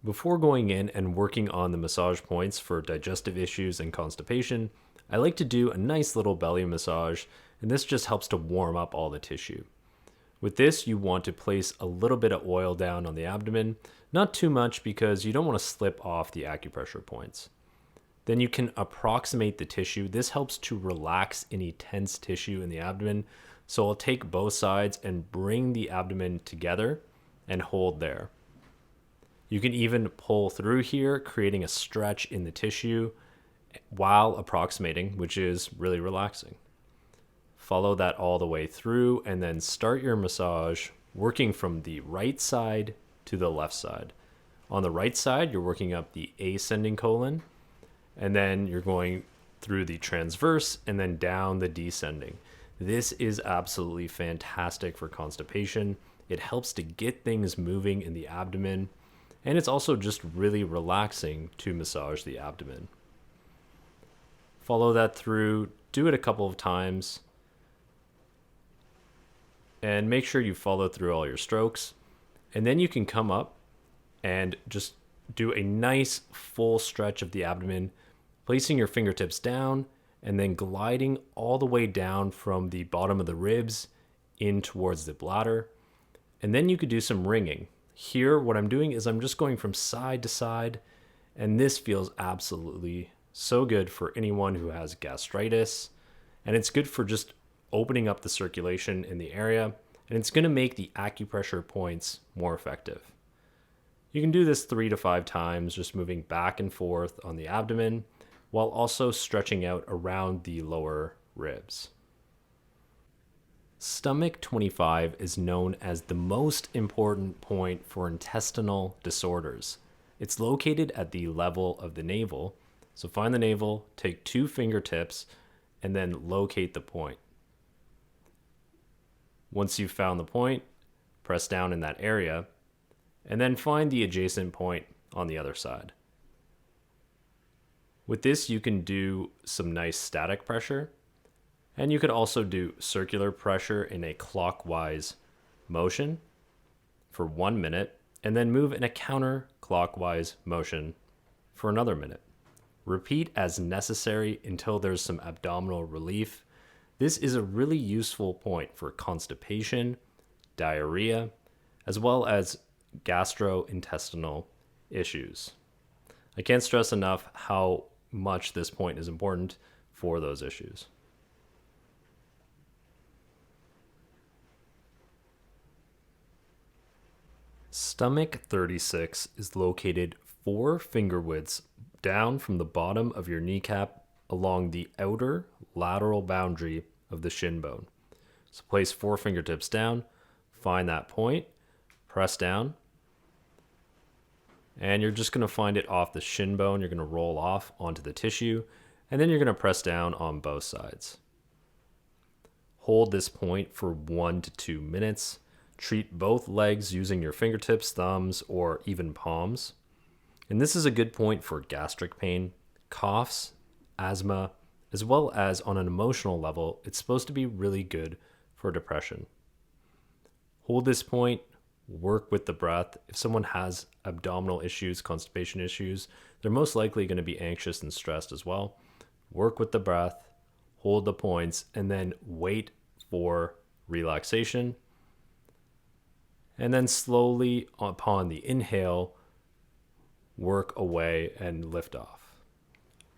Before going in and working on the massage points for digestive issues and constipation, I like to do a nice little belly massage, and this just helps to warm up all the tissue. With this, you want to place a little bit of oil down on the abdomen, not too much because you don't want to slip off the acupressure points. Then you can approximate the tissue. This helps to relax any tense tissue in the abdomen. So I'll take both sides and bring the abdomen together and hold there. You can even pull through here, creating a stretch in the tissue while approximating, which is really relaxing. Follow that all the way through and then start your massage working from the right side to the left side. On the right side, you're working up the ascending colon, and then you're going through the transverse and then down the descending. This is absolutely fantastic for constipation. It helps to get things moving in the abdomen, and it's also just really relaxing to massage the abdomen. Follow that through, do it a couple of times, and make sure you follow through all your strokes. And then you can come up and just do a nice full stretch of the abdomen, placing your fingertips down and then gliding all the way down from the bottom of the ribs in towards the bladder. And then you could do some ringing. Here, what I'm doing is I'm just going from side to side, and this feels absolutely so good for anyone who has gastritis, and it's good for just opening up the circulation in the area, and it's going to make the acupressure points more effective. You can do this 3 to 5 times, just moving back and forth on the abdomen while also stretching out around the lower ribs. Stomach 25 is known as the most important point for intestinal disorders. It's located at the level of the navel. So find the navel, take 2 fingertips, and then locate the point. Once you've found the point, press down in that area, and then find the adjacent point on the other side. With this, you can do some nice static pressure, and you could also do circular pressure in a clockwise motion for 1 minute, and then move in a counterclockwise motion for another minute. Repeat as necessary until there's some abdominal relief. This is a really useful point for constipation, diarrhea, as well as gastrointestinal issues. I can't stress enough how much this point is important for those issues. Stomach 36 is located 4 finger widths down from the bottom of your kneecap along the outer lateral boundary of the shin bone. So place 4 fingertips down, find that point, press down, and you're just going to find it off the shin bone. You're going to roll off onto the tissue, and then you're going to press down on both sides. Hold this point for 1 to 2 minutes. Treat both legs using your fingertips, thumbs, or even palms. And this is a good point for gastric pain, coughs, asthma, as well as on an emotional level, it's supposed to be really good for depression. Hold this point, work with the breath. If someone has abdominal issues, constipation issues, they're most likely going to be anxious and stressed as well. Work with the breath, hold the points, and then wait for relaxation. And then slowly upon the inhale, work away and lift off.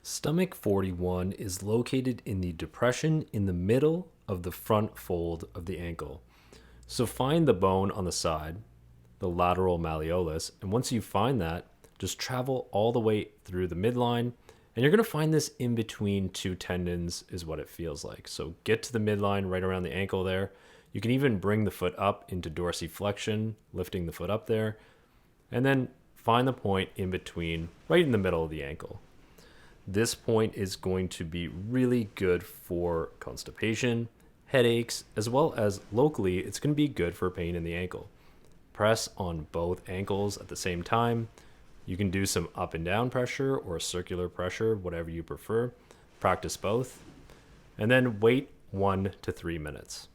Stomach 41 is located in the depression in the middle of the front fold of the ankle. So find the bone on the side, the lateral malleolus, and once you find that, just travel all the way through the midline, and you're going to find this in between 2 tendons is what it feels like. So get to the midline right around the ankle there. You can even bring the foot up into dorsiflexion, lifting the foot up there, and then find the point in between, right in the middle of the ankle. This point is going to be really good for constipation, headaches, as well as locally, it's going to be good for pain in the ankle. Press on both ankles at the same time. You can do some up and down pressure or circular pressure, whatever you prefer. Practice both. And then wait 1 to 3 minutes.